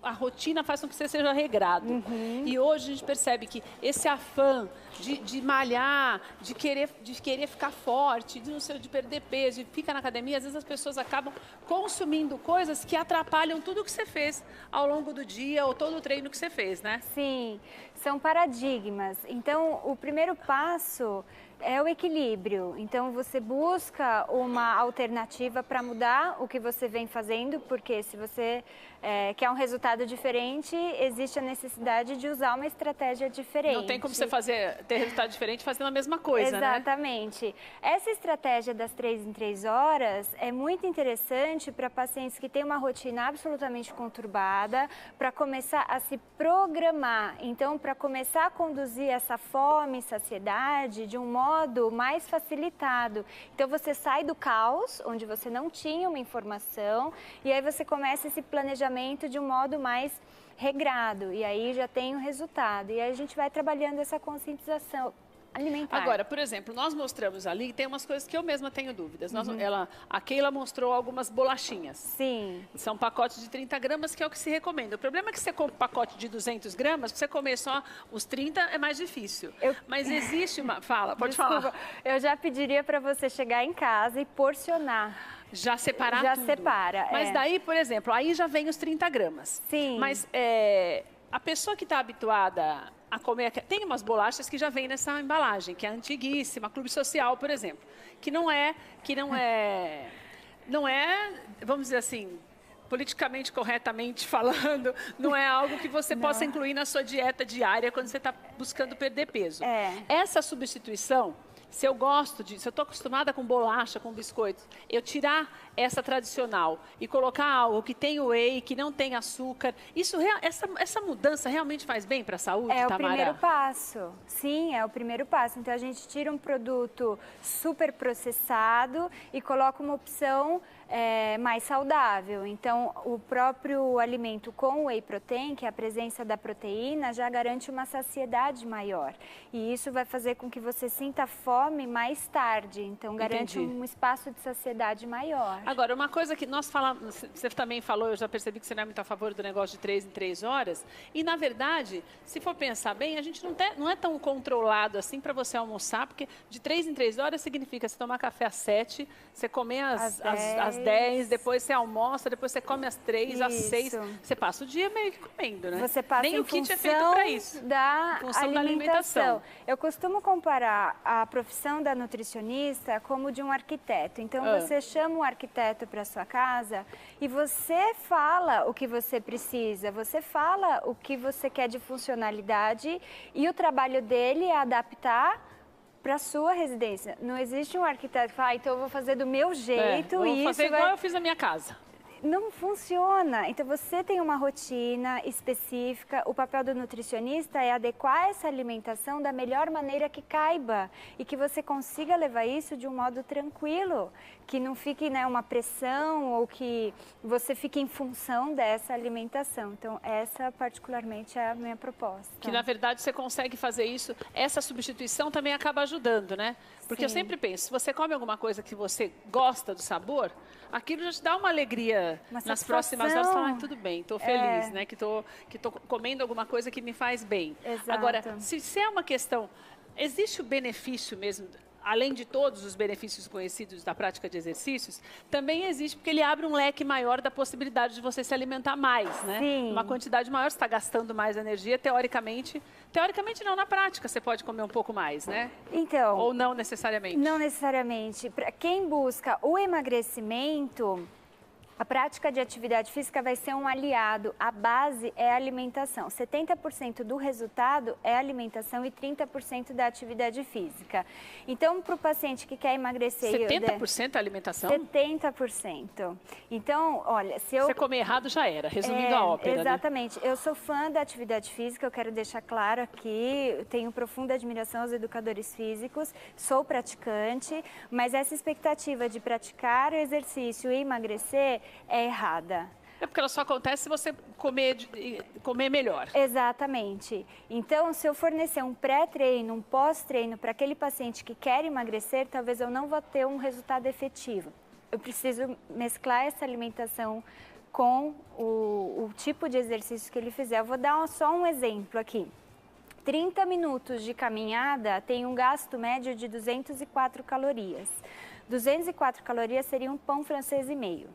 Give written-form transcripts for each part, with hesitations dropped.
a rotina faz com que você seja regrado. E hoje a gente percebe que esse afã de malhar, de querer ficar forte, de, não sei, de perder peso, de ficar na academia, às vezes as pessoas acabam consumindo coisas que atrapalham tudo o que você fez ao longo do dia ou todo o treino que você fez, né? Sim, são paradigmas. Então, o primeiro passo é o equilíbrio. Então, você busca uma alternativa para mudar o que você vem fazendo, porque se você quer um resultado diferente, existe a necessidade de usar uma estratégia diferente. Não tem como você ter resultado diferente fazendo a mesma coisa, né? Exatamente. Essa estratégia das 3 em 3 horas é muito interessante para pacientes que têm uma rotina absolutamente conturbada, para começar a se programar. Então, para começar a conduzir essa fome e saciedade de um modo mais facilitado. Então, você sai do caos, onde você não tinha uma informação, e aí você começa esse planejamento de um modo mais regrado, e aí já tem o resultado. E aí a gente vai trabalhando essa conscientização alimentar. Agora, por exemplo, nós mostramos ali, tem umas coisas que eu mesma tenho dúvidas. A Keila mostrou algumas bolachinhas. Sim. São pacotes de 30 gramas, que é o que se recomenda. O problema é que você compra um pacote de 200 gramas, pra você comer só os 30 é mais difícil. Mas existe uma... Fala, pode falar. Eu já pediria para você chegar em casa e porcionar. Já separar já tudo. Separa. Mas daí, por exemplo, aí já vem os 30 gramas. Sim. Mas a pessoa que está habituada a comer... Tem umas bolachas que já vem nessa embalagem, que é antiguíssima, Clube Social, por exemplo. Que não é, vamos dizer assim, politicamente corretamente falando, não é algo que você possa incluir na sua dieta diária quando você está buscando perder peso. Essa substituição... Se eu estou acostumada com bolacha, com biscoitos, eu tirar essa tradicional e colocar algo que tem whey, que não tem açúcar, essa mudança realmente faz bem para a saúde, Tamara? É o primeiro passo. Sim, é o primeiro passo. Então, a gente tira um produto super processado e coloca uma opção mais saudável. Então, o próprio alimento com whey protein, que é a presença da proteína, já garante uma saciedade maior. E isso vai fazer com que você sinta fome mais tarde. Então, garante um espaço de saciedade maior. Agora, uma coisa que nós falamos, você também falou, eu já percebi que você não é muito a favor do negócio de 3 em 3 horas. E, na verdade, se for pensar bem, a gente não é tão controlado assim para você almoçar, porque de 3 em 3 horas significa você tomar café às 7, você comer às 10, depois você almoça, depois você come às 3, às 6. Você passa o dia meio que comendo, né? Você passa Nem em o kit é função feito para isso. Da alimentação. Eu costumo comparar a profissão da nutricionista como de um arquiteto. Então, você chama um arquiteto para sua casa e você fala o que você precisa, você fala o que você quer de funcionalidade e o trabalho dele é adaptar para a sua residência. Não existe um arquiteto que fala, então eu vou fazer do meu jeito e vou fazer igual eu fiz na minha casa. Não funciona. Então, você tem uma rotina específica. O papel do nutricionista é adequar essa alimentação da melhor maneira que caiba e que você consiga levar isso de um modo tranquilo, que não fique uma pressão ou que você fique em função dessa alimentação. Então, essa particularmente é a minha proposta. Que, na verdade, você consegue fazer isso. Essa substituição também acaba ajudando, né? Porque eu sempre penso, se você come alguma coisa que você gosta do sabor, aquilo já te dá uma alegria nas próximas horas. Você fala, tudo bem, estou feliz, né? Que tô comendo alguma coisa que me faz bem. Exato. Agora, se é uma questão, existe o benefício mesmo, além de todos os benefícios conhecidos da prática de exercícios, também existe porque ele abre um leque maior da possibilidade de você se alimentar mais, né? Sim. Uma quantidade maior, você está gastando mais energia, teoricamente não, na prática você pode comer um pouco mais, né? Então... Ou não necessariamente? Não necessariamente. Para quem busca o emagrecimento, a prática de atividade física vai ser um aliado. A base é a alimentação. 70% do resultado é alimentação e 30% da atividade física. Então, para o paciente que quer emagrecer... 70% é alimentação? 70%. Então, olha, se eu... Você comer errado já era, resumindo a ópera, exatamente. Né? Eu sou fã da atividade física, eu quero deixar claro aqui, eu tenho profunda admiração aos educadores físicos, sou praticante, mas essa expectativa de praticar o exercício e emagrecer é errada. É porque ela só acontece se você comer melhor. Exatamente. Então, se eu fornecer um pré-treino, um pós-treino para aquele paciente que quer emagrecer, talvez eu não vou ter um resultado efetivo. Eu preciso mesclar essa alimentação com o tipo de exercício que ele fizer. Eu vou dar só um exemplo aqui. 30 minutos de caminhada tem um gasto médio de 204 calorias. 204 calorias seria um pão francês e meio.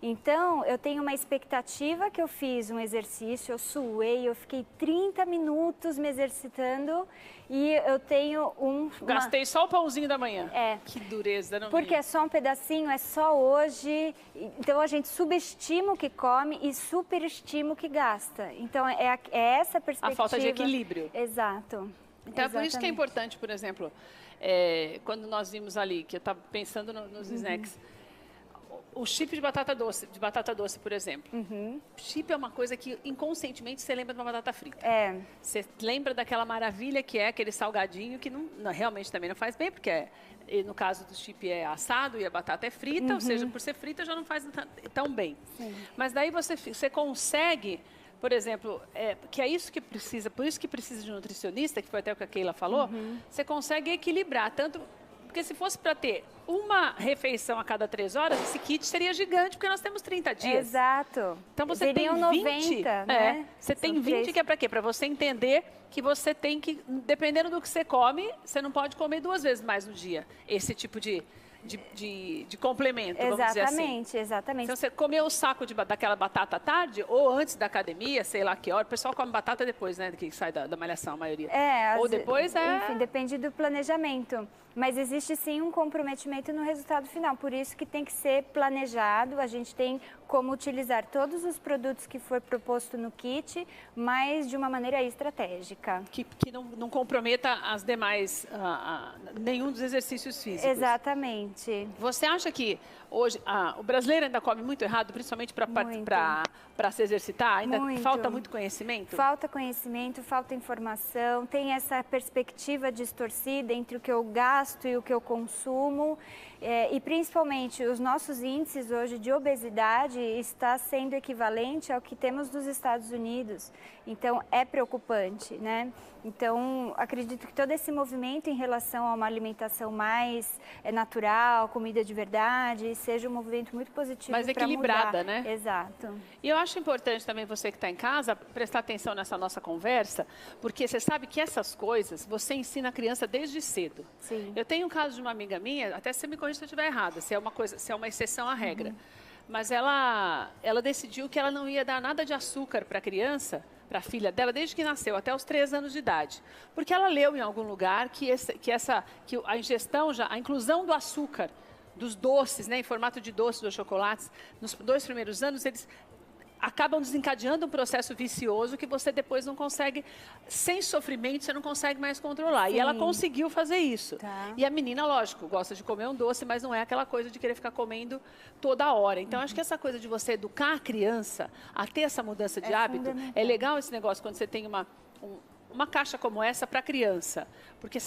Então, eu tenho uma expectativa que eu fiz um exercício, eu suei, eu fiquei 30 minutos me exercitando e eu tenho Gastei só o pãozinho da manhã. Que dureza, não porque é só um pedacinho, é só hoje. Então, a gente subestima o que come e superestima o que gasta. Então, é essa perspectiva. A falta de equilíbrio. Exato. Então, é por isso que é importante, por exemplo, quando nós vimos ali, que eu estava pensando nos snacks, o chip de batata doce, por exemplo. Chip é uma coisa que inconscientemente você lembra de uma batata frita. Você lembra daquela maravilha que é aquele salgadinho que realmente também não faz bem, porque no caso do chip é assado e a batata é frita, ou seja, por ser frita já não faz tão bem. Sim. Mas daí você consegue, por exemplo, que é isso que precisa, por isso que precisa de um nutricionista, que foi até o que a Keila falou, você consegue equilibrar tanto. Porque se fosse para ter uma refeição a cada 3 horas, esse kit seria gigante, porque nós temos 30 dias. Exato. Então você tem 20, 90, né? Você tem 20 que é para quê? Para você entender que você tem que, dependendo do que você come, você não pode comer 2 vezes mais no dia. Esse tipo de complemento, vamos dizer assim. Exatamente. Então, você comeu o saco daquela batata à tarde, ou antes da academia, sei lá que hora. O pessoal come batata depois, né? Que sai da malhação, a maioria. Ou depois Enfim, depende do planejamento. Mas existe sim um comprometimento no resultado final. Por isso que tem que ser planejado. A gente tem como utilizar todos os produtos que for proposto no kit, mas de uma maneira estratégica. Que não comprometa as demais, nenhum dos exercícios físicos. Exatamente. Você acha que hoje o brasileiro ainda come muito errado, principalmente para se exercitar? Ainda falta muito conhecimento? Falta conhecimento, falta informação, tem essa perspectiva distorcida entre o que eu gasto e o que eu consumo. E principalmente os nossos índices hoje de obesidade está sendo equivalente ao que temos nos Estados Unidos. Então, é preocupante, né? Então, acredito que todo esse movimento em relação a uma alimentação mais natural, comida de verdade, seja um movimento muito positivo. Mais equilibrada, né? Exato. E eu acho importante também você que está em casa prestar atenção nessa nossa conversa, porque você sabe que essas coisas você ensina a criança desde cedo. Sim. Eu tenho um caso de uma amiga minha, até você me corrige se eu estiver errada, se é uma exceção à regra. Mas ela decidiu que ela não ia dar nada de açúcar para a criança, para a filha dela, desde que nasceu, até os 3 anos de idade. Porque ela leu em algum lugar que a ingestão, a inclusão do açúcar, dos doces, né, em formato de doces dos chocolates, nos 2 primeiros anos, eles acabam desencadeando um processo vicioso que você depois não consegue, sem sofrimento, você não consegue mais controlar. Sim. E ela conseguiu fazer isso. Tá. E a menina, lógico, gosta de comer um doce, mas não é aquela coisa de querer ficar comendo toda hora. Então, acho que essa coisa de você educar a criança a ter essa mudança de hábito, é legal esse negócio quando você tem uma caixa como essa para a criança, porque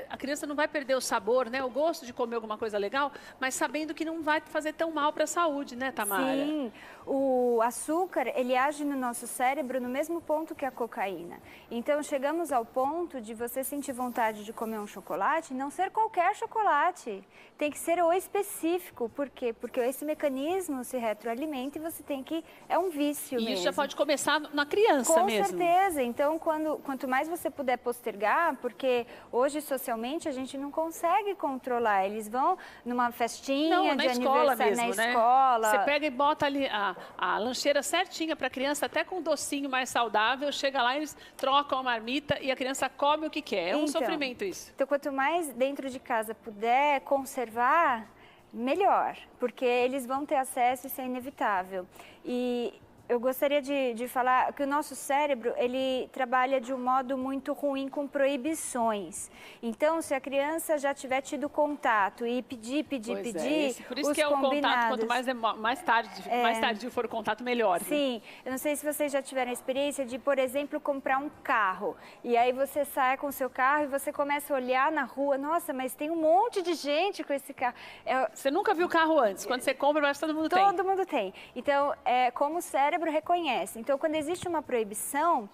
a criança não vai perder o sabor, né, o gosto de comer alguma coisa legal, mas sabendo que não vai fazer tão mal para a saúde, né, Tamara? Sim, o açúcar, ele age no nosso cérebro no mesmo ponto que a cocaína. Então, chegamos ao ponto de você sentir vontade de comer um chocolate, não ser qualquer chocolate, tem que ser o específico. Por quê? Porque esse mecanismo se retroalimenta e você tem que... É um vício mesmo. E isso já pode começar na criança mesmo. Com certeza. Então, quanto mais você puder postergar, porque hoje, socialmente, a gente não consegue controlar. Eles vão numa festinha de aniversário, na escola. Você pega e bota ali a lancheira certinha para a criança, até com um docinho mais saudável, chega lá, eles trocam a marmita e a criança come o que quer. É um sofrimento isso. Então, quanto mais dentro de casa puder conservar, melhor, porque eles vão ter acesso, isso é inevitável. E eu gostaria de falar que o nosso cérebro, ele trabalha de um modo muito ruim com proibição. Então, se a criança já tiver tido contato e pedir, por isso que é o contato, quanto mais tarde for o contato, melhor. Sim, eu não sei se vocês já tiveram a experiência de, por exemplo, comprar um carro. E aí você sai com o seu carro e você começa a olhar na rua, nossa, mas tem um monte de gente com esse carro. Você nunca viu o carro antes, quando você compra, mas todo mundo tem. Todo mundo tem. Então, como o cérebro reconhece. Então, quando existe uma proibição,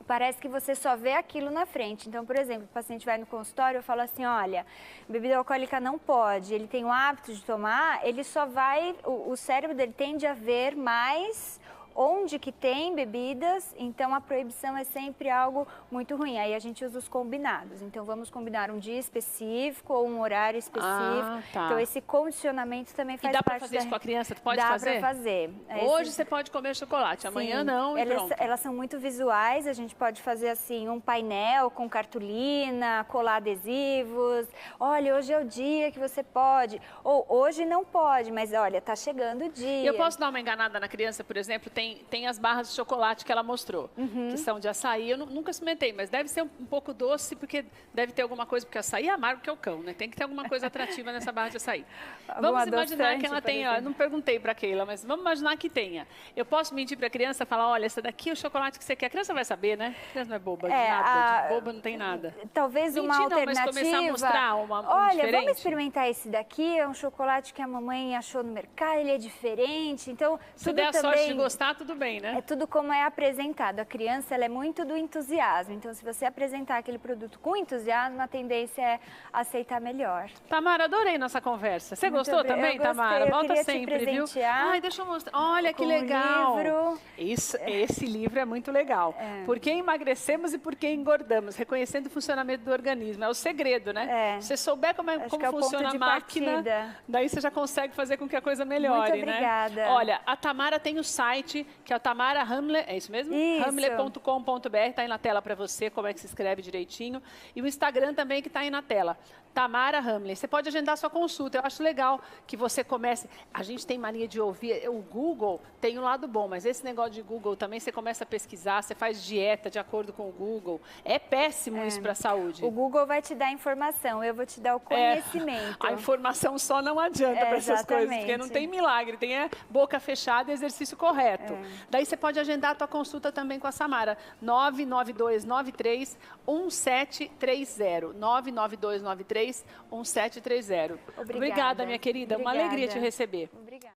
parece que você só vê aquilo na frente. Então, por exemplo, o paciente vai no consultório, eu falo assim, olha, bebida alcoólica não pode, ele tem o hábito de tomar, ele só vai, o cérebro dele tende a ver mais onde que tem bebidas, então a proibição é sempre algo muito ruim. Aí a gente usa os combinados. Então vamos combinar um dia específico ou um horário específico. Então esse condicionamento também faz parte. E dá para fazer isso com a criança? Tu pode fazer? Dá para fazer. Hoje você pode comer chocolate, amanhã não e pronto. Elas são muito visuais, a gente pode fazer assim um painel com cartolina, colar adesivos. Olha, hoje é o dia que você pode. Ou hoje não pode, mas olha, tá chegando o dia. Eu posso dar uma enganada na criança, por exemplo, tem as barras de chocolate que ela mostrou, que são de açaí. Eu nunca experimentei, mas deve ser um pouco doce, porque deve ter alguma coisa, porque açaí é amargo que é o cão, né? Tem que ter alguma coisa atrativa nessa barra de açaí. Vamos imaginar que ela tenha, não perguntei para Keila, mas vamos imaginar que tenha. Eu posso mentir para a criança e falar, olha, essa daqui é o chocolate que você quer. A criança vai saber, né? A criança não é boba, de nada, de boba não tem nada. Talvez uma alternativa... Mas começar a mostrar olha, diferente. Vamos experimentar esse daqui, é um chocolate que a mamãe achou no mercado, ele é diferente, então... Se der a sorte de gostar, tudo bem, né? É tudo como é apresentado. A criança, ela é muito do entusiasmo. Então, se você apresentar aquele produto com entusiasmo, a tendência é aceitar melhor. Tamara, adorei nossa conversa. Você gostou também, Tamara? Volta sempre, viu? Ai, deixa eu mostrar. Olha que legal. Livro. Esse livro é muito legal. Por que emagrecemos e por que engordamos? Reconhecendo o funcionamento do organismo. É o segredo, né? Se você souber como funciona a máquina, daí você já consegue fazer com que a coisa melhore, muito obrigada. Né? Olha, a Tamara tem o site, que é o Tamara Hamler, é isso mesmo? Hamler.com.br, está aí na tela para você, como é que se escreve direitinho. E o Instagram também que está aí na tela, Tamara Hamler. Você pode agendar sua consulta. Eu acho legal que você comece... A gente tem mania de ouvir, o Google tem um lado bom, mas esse negócio de Google também, você começa a pesquisar, você faz dieta de acordo com o Google. É péssimo isso para a saúde. O Google vai te dar informação, eu vou te dar o conhecimento. A informação só não adianta para essas coisas, porque não tem milagre, tem boca fechada e exercício correto. Daí você pode agendar a tua consulta também com a Samara, 99293-1730, 99293-1730. Obrigada, minha querida. Uma alegria te receber.